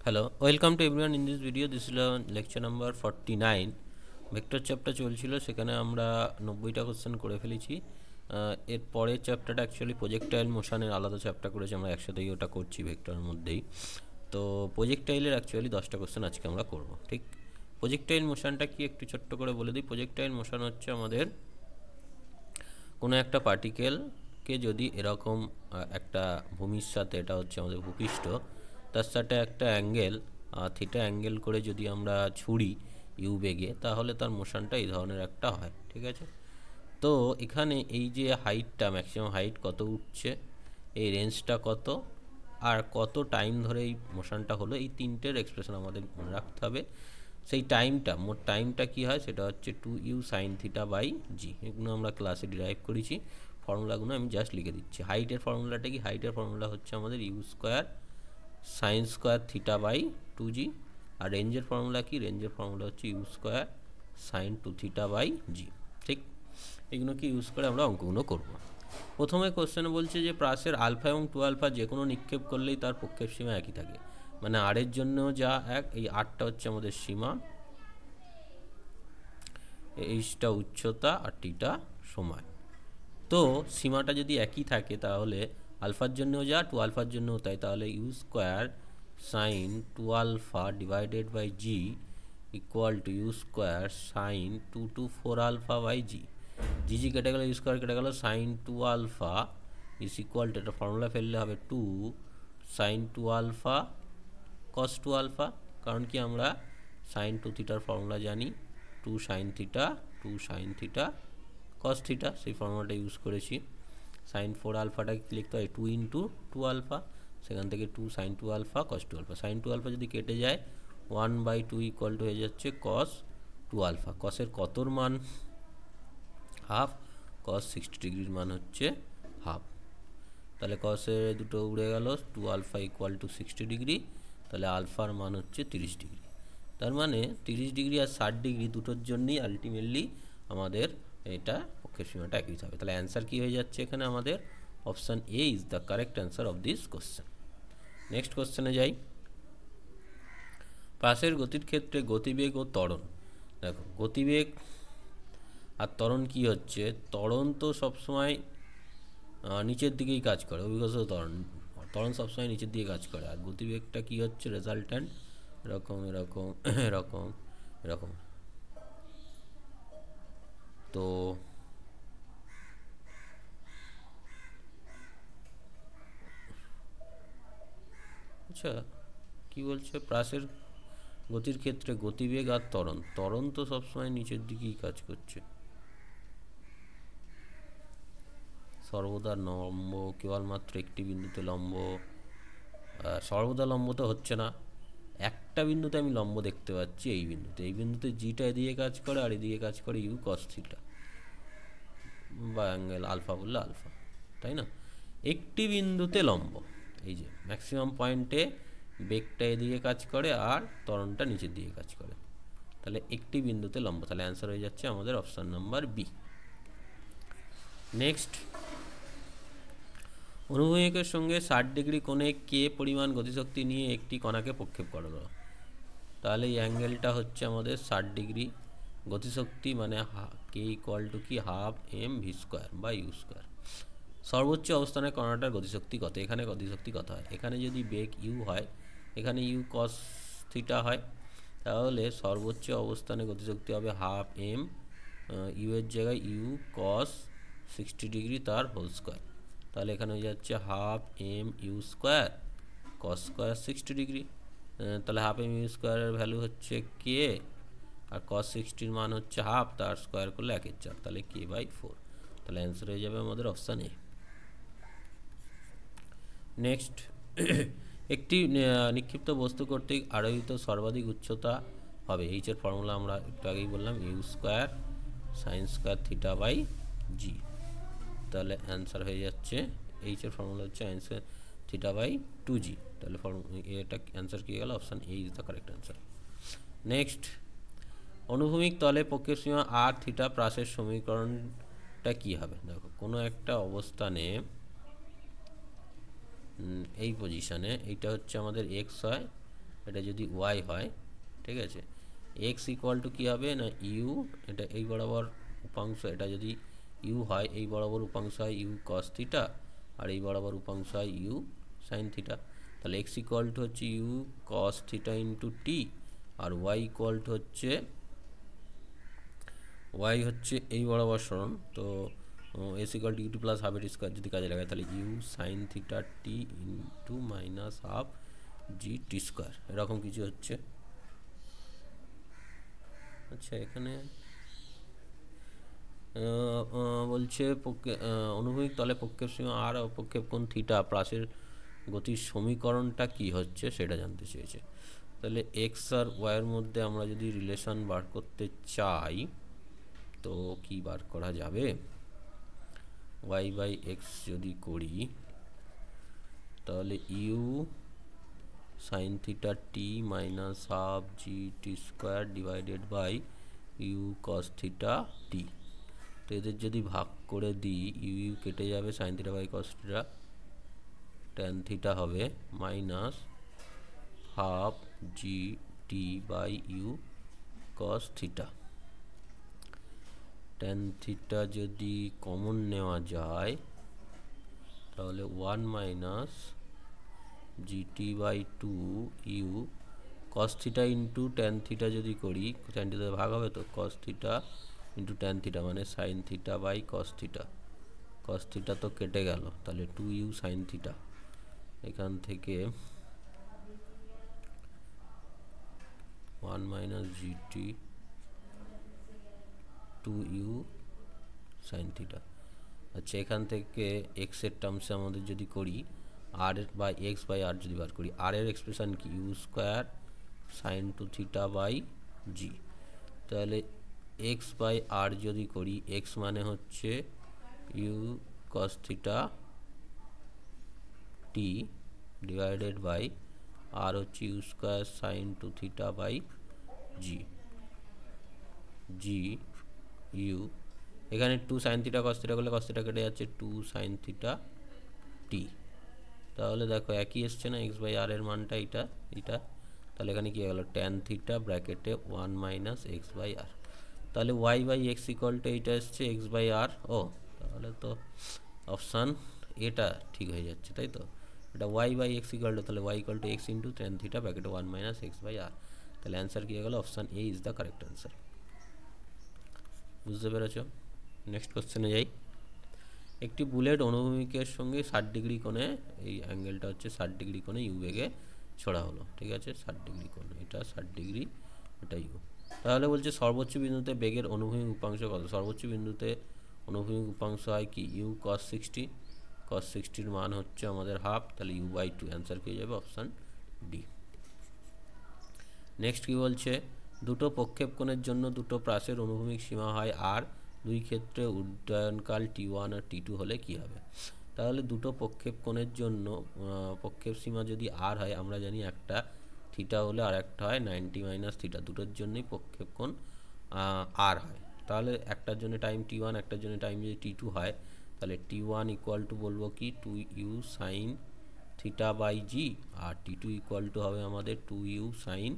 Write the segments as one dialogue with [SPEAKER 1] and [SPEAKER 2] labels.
[SPEAKER 1] Hello, welcome to everyone in this video. This is lecture number 49. Vector chapter চলছিল, সেখানে আমরা 90টা question করে ফেলেছি। এর পরের চ্যাপ্টারটা অ্যাকচুয়ালি প্রজেক্টাইল মোশনের আলাদা চ্যাপ্টার করেছি, আমরা একসাথেই ওটা করছি ভেক্টরের মধ্যেই। তো প্রজেক্টাইলের অ্যাকচুয়ালি 10টা কোশ্চেন আজকে আমরা করব। ঠিক, প্রজেক্টাইল মোশনটা কি একটু ছোট্ট করে বলে দিই। প্রজেক্টাইল মোশন হচ্ছে আমাদের কোনো একটা পার্টিকেলকে যদি এরকম একটা ভূমির সাথে, এটা হচ্ছে আমাদের ভূপৃষ্ঠ, তার সাথে একটা অ্যাঙ্গেল থিটা অ্যাঙ্গেল করে যদি আমরা ছুড়ি ইউ বেগে, তাহলে তার মোশনটা এই ধরনের একটা হয়। ঠিক আছে, তো এখানে এই যে হাইটটা, ম্যাক্সিমাম হাইট কত উঠছে, এই রেঞ্জটা কত, আর কত টাইম ধরে এই মোশনটা হলো, এই তিনটের এক্সপ্রেশন আমাদের মনে রাখতে হবে। সেই টাইমটা, মোট টাইমটা কী হয় সেটা হচ্ছে 2u sin থিটা বাই জি। এগুলো আমরা ক্লাসে ডিরাইভ করেছি, ফর্মুলাগুলো আমি জাস্ট লিখে দিচ্ছি। হাইটের ফর্মুলাটা কি? হাইটের ফর্মুলা হচ্ছে আমাদের you square sine square theta by 2g। আর রেঞ্জের ফর্মুলা কি? রেঞ্জের ফর্মুলা হচ্ছে u square sine 2 theta by g. ঠিক, এগুলোকে ইউজ করে আমরা অঙ্কগুলো করব। প্রথমে কোশ্চেনে বলছে যে প্রাসের আলফা এবং 2 আলফা যে কোনো নিক্ষেপ করলেই তার প্রক্ষেপ সীমা একই থাকে, মানে আর এর জন্য যা এক, এই আরটা হচ্ছে আমাদের সীমা, এইচটা উচ্চতা আর টিটা সময়। তো সীমাটা যদি একই থাকে তাহলে আলফার জন্যও যা, 2 আলফার জন্যও তাই, তাহলে you square sine 2 alpha divided by G equal to you square sine 2 to 4 alpha by g. G কেটে গেল, ইউ স্কোয়ার কেটে গেল, sine 2 alpha is equal to, এটা ফর্মুলা ফেললে হবে 2 সাইন 2 আলফা কস 2 আলফা। কারণ কি, আমরা সাইন 2 থিটার ফর্মুলা জানি, 2 sine theta 2 sign theta cos theta, সেই ফর্মুলাটা ইউজ করেছি। সাইন 4 আলফাটা লিখতে হয় 2 ইন্টু 2 আলফা, সেখান থেকে 2 sine 2 alpha cos 2 alpha. Sine 2 alpha যদি কেটে যায় 1/2 ইকুয়াল টু হয়ে যাচ্ছে কস 2 আলফা। কসের কতর মান? হাফ। কস 60 ডিগ্রির মান হচ্ছে হাফ। তাহলে কসের দুটো উড়ে গেল, 2 আলফা ইকুয়াল টু 60 ডিগ্রি, তাহলে আলফার মান হচ্ছে 30 ডিগ্রি। তার মানে 30 ডিগ্রি আর 60 ডিগ্রি দুটোর জন্যই আলটিমেটলি আমাদের এটা পক্ষের সীমাটা একই হবে। তাহলে অ্যান্সার কী হয়ে যাচ্ছে এখানে আমাদের? Option A is the correct answer of this question. Next কোশ্চেনে যাই। পাশের গতির ক্ষেত্রে গতিবেগ ও ত্বরণ। দেখো, গতিবেগ আর ত্বরণ কি হচ্ছে? ত্বরণ তো সবসময় নিচের দিকেই কাজ করে, অভিকর্ষ ত্বরণ, ত্বরণ সবসময় নিচের দিকে কাজ করে। আর গতিবেগটা কি হচ্ছে? রেজাল্ট্যান্ট এরকম এরকম এরকম এরকম। তো আচ্ছা, কি বলছে? প্রাসের গতির ক্ষেত্রে গতিবেগ আর ত্বরণ, ত্বরণ তো সবসময় নিচের দিকেই কাজ করছে, সর্বদা লম্ব, কেবলমাত্র একটি বিন্দুতে লম্ব। সর্বদা লম্ব তো হচ্ছে না, একটা বিন্দুতে আমি লম্ব দেখতে পাচ্ছি, এই বিন্দুতে। এই বিন্দুতে জিটা এদিকে কাজ করে আর এদিকে কাজ করে ইউ কস থিটা, বা অ্যাঙ্গেল আলফা বললে আলফা, তাই না? একটি বিন্দুতে লম্ব, এই যে ম্যাক্সিমাম পয়েন্টে বেগটা এদিকে কাজ করে আর ত্বরণটা নিচের দিকে কাজ করে, তাহলে একটি বিন্দুতে লম্ব। তাহলে অ্যান্সার হয়ে যাচ্ছে আমাদের অপশান নাম্বার বি। নেক্সট, অনুভূমিকের সঙ্গে 60 ডিগ্রি কোণে কে পরিমাণ গতিশক্তি নিয়ে একটি কণাকে প্রক্ষেপ করালো। তাহলে এই অ্যাঙ্গেলটা হচ্ছে আমাদের 60 ডিগ্রি। গতিশক্তি মানে কে ইকুয়াল টু কি? হাফ এম ভি স্কোয়ার বা ইউ স্কোয়ার। সর্বোচ্চ অবস্থানে কণাটার গতিশক্তি কত? এখানে গতিশক্তি কত হয়? এখানে যদি বেগ ইউ হয়, এখানে ইউ কস থিটা হয়, তাহলে সর্বোচ্চ অবস্থানে গতিশক্তি হবে হাফ এম, ইউ এর জায়গায় ইউ কস 60 ডিগ্রি তার হোল স্কোয়ার। তাহলে এখানে হয়ে যাচ্ছে half M U square cos square 60 degree. তাহলে হাফ এম ইউ স্কোয়ারের ভ্যালু হচ্ছে কে, আর কস 60-র মান হচ্ছে হাফ, তার স্কোয়ার করলে 1/4, তাহলে কে বাই 4। তাহলে অ্যান্সার হয়ে যাবে আমাদের অপশান এ। নেক্সট, একটি নিক্ষিপ্ত বস্তু কর্তৃক আরোহিত সর্বাধিক উচ্চতা হবে, এইচের ফর্মুলা আমরা একটু আগেই বললাম, u square sine square theta by g. তাহলে অ্যান্সার হয়ে যাচ্ছে, এইচের ফর্মুলা হচ্ছে অ্যান্সার থিটা বাই 2g। তাহলে এটা অ্যান্সার কী গেল? Option A is the correct answer. Next, অনুভূমিক তলে প্রক্ষেপ সীমা আর থিটা প্রাসের সমীকরণটা কী হবে? দেখো, কোনো একটা অবস্থানে এই পজিশানে এইটা হচ্ছে আমাদের এক্স হয়, এটা যদি ওয়াই হয়, ঠিক আছে, এক্স ইকুয়াল টু কী হবে না ইউ, এটা এই বরাবর উপাংশ, এটা যদি ইউ হয় এই বরাবর উপাংশ হয় ইউ কস থিটা, আর এই বরাবর উপাংশ হয় ইউ সাইন থিটা। তাহলে এক্স ইকুয়াল টু হচ্ছে you cos theta into T, আর ওয়াই ইকুয়াল টু হচ্ছে ওয়াই হচ্ছে এই বরাবর সরণ, তো S equal to U T plus half এর স্কোয়ার যদি কাজে লাগায় তাহলে you sine theta T into minus half G T square, এরকম কিছু হচ্ছে। আচ্ছা, এখানে বলছে অনুভূমিক তলে প্রক্ষেপ সীমা আর অপক্ষেপ কোণ থিটা প্লাসের গতির সমীকরণটা কি হচ্ছে সেটা জানতে চেয়েছে। তাহলে এক্স আর ওয়াইয়ের মধ্যে আমরা যদি রিলেশন বার করতে চাই তো কি বার করা যাবে? ওয়াই বাই এক্স যদি করি তাহলে you sine theta t minus half G T square divided by u cos theta t. তো এদের যদি ভাগ করে দিই ইউ ইউ কেটে যাবে, sine theta by cos theta, tan theta হবে minus half G t by u cos theta. Tan theta যদি কমন নেওয়া যায় তাহলে 1 minus g t by 2 u cos theta into tan theta যদি করি, ট্যান থিটা ভাগ হবে তো cos theta into tan theta মানে sine theta by cos theta. Cos theta তো কেটে গেল, তাহলে 2 ইউ সাইন থিটা, এখান থেকে 1 minus g t 2 u sine theta. আচ্ছা, এখান থেকে এক্সের টার্মসে আমাদের যদি করি আর বাই এক্স বাই আর যদি বার করি, আর এর এক্সপ্রেশন কি u square sine two theta by g. তাহলে এক্স বাই আর যদি করি, এক্স মানে হচ্ছে you cos theta t divided by R হচ্ছে u square sine two theta by g, g u, এখানে 2 সাইন থিটা কস থিটা করলে cos theta কেটে যাচ্ছে 2 সাইন থিটা টি। তাহলে দেখো একই এসছে না এক্স বাই আর এর মানটা এটা এটা, তাহলে এখানে কী হলো ট্যান থিটা ব্র্যাকেটে 1 মাইনাস এক্স বাই আর। তাহলে Y by x equal to এইটা এসছে এক্স বাই আর। ও, তাহলে তো অপশান এটা ঠিক হয়ে যাচ্ছে, তাই তো? এটা y by x equal to, তাহলে y equal to x into tan theta ব্র্যাকেটে 1 মাইনাস এক্স বাই আর। তাহলে অ্যান্সার কী হয়ে গেলো? Option A is the correct answer. বুঝতে পেরেছ? নেক্সট কোশ্চেনে যাই। একটি বুলেট অনুভূমিকের সঙ্গে 60 ডিগ্রি কোণে, এই অ্যাঙ্গেলটা হচ্ছে 60 ডিগ্রি কোণে ইউ বেগে ছোড়া হলো, ঠিক আছে? 60 ডিগ্রি কোণে, এটা 60 ডিগ্রি, এটা ইউ। তাহলে বলছে সর্বোচ্চ বিন্দুতে বেগের অনুভূমিক উপাংশ কত? সর্বোচ্চ বিন্দুতে অনুভূমিক উপাংশ হয় কি ইউ কস 60, কস 60-র মান হচ্ছে আমাদের হাফ, তাহলে ইউ বাই 2, অ্যান্সার পেয়ে যাবে অপশান ডি। নেক্সট কি বলছে? দুটো প্রক্ষেপ কোণের জন্য দুটো প্রাসের অনুভূমিক সীমা হয় আর দুই ক্ষেত্রে উড্ডয়নকাল টি1 আর টি2 হলে কি হবে? তাহলে দুটো প্রক্ষেপ কোণের জন্য প্রক্ষেপ সীমা যদি আর হয়, আমরা জানি একটা থিটা হলে আর একটা হয় 90 মাইনাস থিটা, দুটোর জন্যই প্রক্ষেপ কোণ আর হয়। তাহলে একটার জন্য টাইম টি1, একটার জন্য টাইম যদি টি2 হয়, তাহলে টি1 ইকুয়াল টু বলবো কি 2 ইউ সাইন থিটা বাই জি, আর টি2 ইকুয়াল টু হবে আমাদের 2 u sine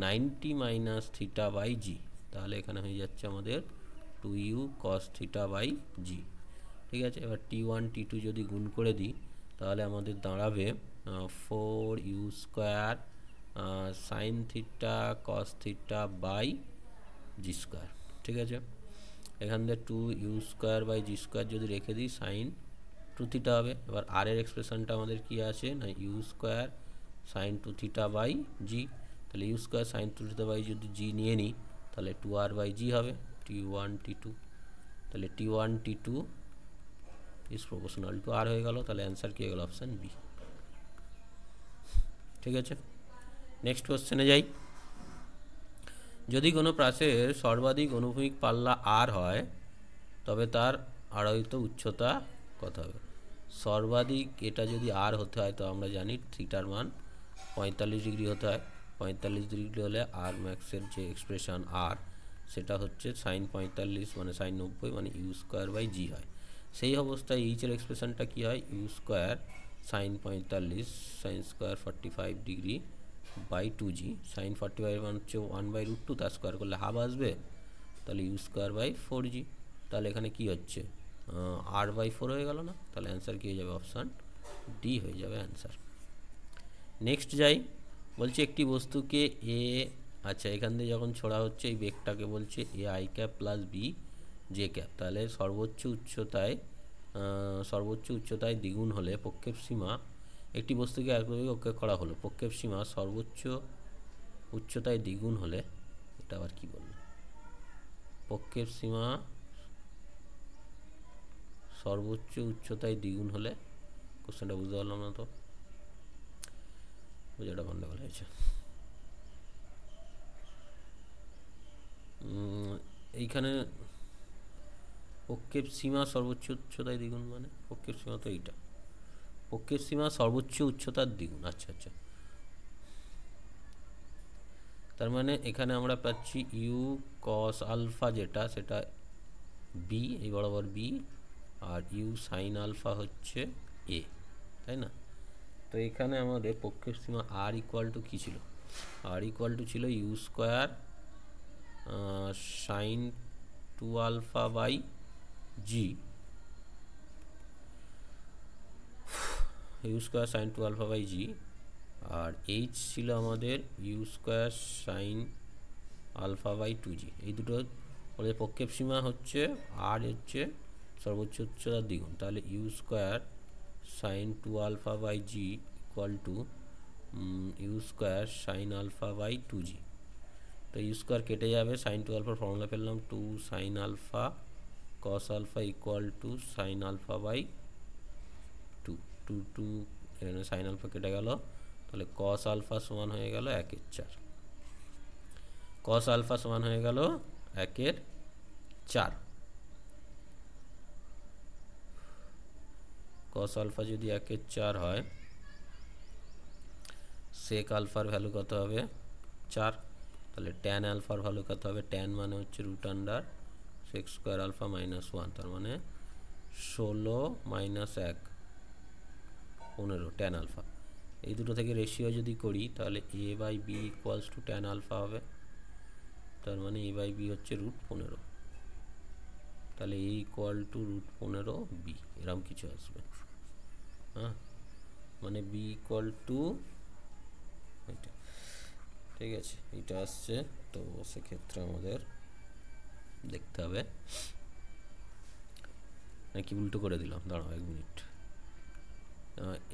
[SPEAKER 1] 90 minus theta by g. তাহলে এখানে হয়ে যাচ্ছে আমাদের 2 u cos theta by g, ঠিক আছে? এবার টি1 টি2 যদি গুণ করে দিই তাহলে আমাদের দাঁড়াবে 4 U square sine theta cos theta by G square, ঠিক আছে? এখান থেকে 2 U square by G square যদি রেখে দিই সাইন টু থিটা হবে। এবার আর এর এক্সপ্রেশনটা আমাদের কি আছে না u square sine two theta by g, তাহলে you square sine two theta by যদি জি নিয়ে নিই তাহলে 2r বাই জি হবে টি1 টি2, তাহলে টি1 টি2 ইজ প্রপোর্শনাল টু আর হয়ে গেল। তাহলে অ্যান্সার কি হয়ে গেল? অপশান বি, ঠিক আছে? নেক্সট কোশ্চেনে যাই। যদি কোনো প্রাসের সর্বাধিক অনুভূমিক পাল্লা আর হয় তবে তার আড়াইত উচ্চতা কত হবে? সর্বাধিক এটা যদি আর হতে হয় তো আমরা জানি থিটার মান 45 ডিগ্রি হতে হয়। 45 ডিগ্রি হলে আর ম্যাক্সের যে এক্সপ্রেশন আর সেটা হচ্ছে সাইন 45 মানে সাইন 90 মানে ইউ স্কোয়ার বাই জি হয়। সেই অবস্থায় এইচের এক্সপ্রেশনটা কী হয়? U square sine 45 sine square 45 degree by 2g, sine 45 মানে হচ্ছে 1/√2, তার স্কোয়ার করলে হাফ আসবে, তাহলে ইউ স্কোয়ার বাই 4g। তাহলে এখানে কি হচ্ছে, r/4 হয়ে গেল না, তাহলে অ্যান্সার কী হয়ে যাবে, অপশান ডি হয়ে যাবে অ্যান্সার। নেক্সট যাই, বলছে একটি বস্তুকে এ, আচ্ছা এখান থেকে যখন ছোড়া হচ্ছে এই বেগটাকে বলছে A I cap plus B J cap, তাহলে সর্বোচ্চ উচ্চতায় দ্বিগুণ হলে প্রক্ষেপ সীমা, একটি বস্তুকে একভাবে প্রক্ষেপ করা হলো, প্রক্ষেপ সীমা সর্বোচ্চ উচ্চতায় দ্বিগুণ হলে, এটা আবার কি বলল, প্রক্ষেপ সীমা সর্বোচ্চ উচ্চতায় দ্বিগুণ হলে, কোশ্চেনটা বুঝতে পারলাম না তো, বোঝাটা গন্ডগোল হয়েছে। এইখানে প্রক্ষেপ সীমা সর্বোচ্চ উচ্চতায় দ্বিগুণ মানে প্রক্ষেপ সীমা তো এইটা, প্রক্ষেপ সীমা সর্বোচ্চ উচ্চতার দ্বিগুণ, আচ্ছা আচ্ছা, তার মানে এখানে আমরা পাচ্ছি ইউ কস আলফা যেটা সেটা বি, এই বরাবর বি, আর ইউ সাইন আলফা হচ্ছে এ, তাই না? তো এখানে আমাদের প্রক্ষেপ সীমা আর ইকুয়াল টু কী ছিল, আর ইকুয়াল টু ছিল U square sine 2 alpha by G, U square sine 2 alpha by জি, আর এইচ ছিল আমাদের you square sine alpha by 2g। এই দুটো বলে প্রক্ষেপ সীমা হচ্ছে আর হচ্ছে সর্বোচ্চ উচ্চতার দ্বিগুণ, তাহলে you square sine 2 alpha by G equal to you square sine alpha by 2g। তো ইউ স্কোয়ার কেটে যাবে, সাইন 2 আলফার ফর্মুলা পেলাম 2 sine alpha cos alpha equal to sine alpha by 2 এখানে সাইন আলফা কেটে গেল, তাহলে কস আলফা সমান হয়ে গেল 1/4, কস আলফা সমান হয়ে গেল 1/4, কস আলফা যদি 1/4 হয়, সেক আলফার ভ্যালু কত হবে 4, তাহলে ট্যান আলফার ভ্যালু কত হবে, ট্যান মানে হচ্ছে root under sec square alpha minus 1, তার মানে 16 মাইনাস 1 15 ট্যান আলফা। এই দুটো থেকে রেশিও যদি করি তাহলে a by b equals to tan alpha হবে, তার মানে এ বাই বি হচ্ছে √15, তাহলে এ ইকুয়াল টু √15 বি, এরকম কিছু আসবে, হ্যাঁ, মানে বি ইকুয়াল টু এটা, ঠিক আছে, এটা আসছে। তো সেক্ষেত্রে আমাদের দেখতে হবে, নাকি উল্টো করে দিলাম, দাঁড়াও 1 মিনিট,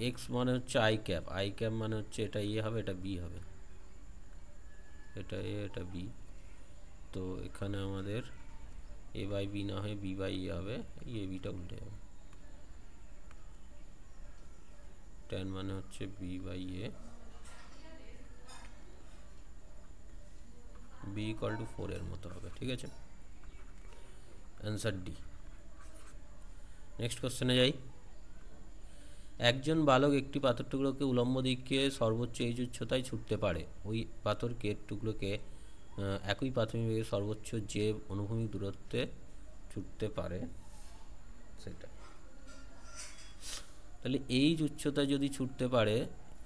[SPEAKER 1] এক্স মানে হচ্ছে আই ক্যাপ, আই ক্যাপ মানে হচ্ছে এটা এ হবে, এটা বি হবে, এটা এ এটা বি, তো এখানে আমাদের এ বাই বি না হয়ে বি বাই এ হবে, এই এ বিটা উল্টে যাবে, ট্যান মানে হচ্ছে B by A, B equal to 4 এর মতো হবে, ঠিক আছে, অ্যান্সার ডি। নেক্সট কোশ্চেনে যাই, একজন বালক একটি পাথর টুকরোকে উলম্ব দিকে সর্বোচ্চ এইচ উচ্চতায় ছুটতে পারে, ওই পাথরকে টুকরোকে একই প্রাথমিক বেগে সর্বোচ্চ যে অনুভূমিক দূরত্বে ছুটতে পারে সেটা, তাহলে এইচ উচ্চতায় যদি ছুটতে পারে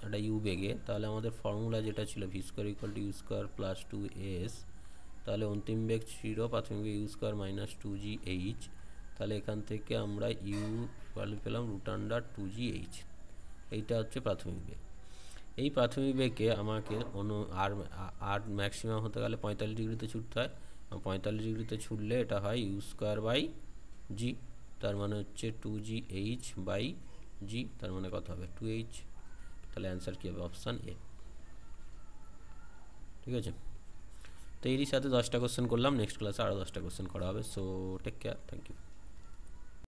[SPEAKER 1] একটা ইউ বেগে, তাহলে আমাদের ফর্মুলা যেটা ছিল V square equal to you square plus 2s, তাহলে অন্তিম বেগ 0, প্রাথমিক বেগ ইউ স্কোয়ার মাইনাস 2gh, তাহলে এখান থেকে আমরা ইউ ভ্যালু পেলাম √2gh, এইটা হচ্ছে প্রাথমিক বেগ। এই প্রাথমিক বেগে আমাকে আর ম্যাক্সিমাম হতে গেলে 45 ডিগ্রিতে ছুটতে হয়, 45 ডিগ্রিতে ছুটলে এটা হয় ইউ স্কোয়ার বাই জি, তার মানে হচ্ছে 2gh বাই জি, তার মানে কত হবে 2h, তাহলে অ্যান্সার কী হবে, অপশান এ, ঠিক আছে। তো এরই সাথে 10টা কোশ্চেন করলাম, নেক্সট ক্লাসে আরও 10টা কোশ্চেন করা হবে, so take care, thank you.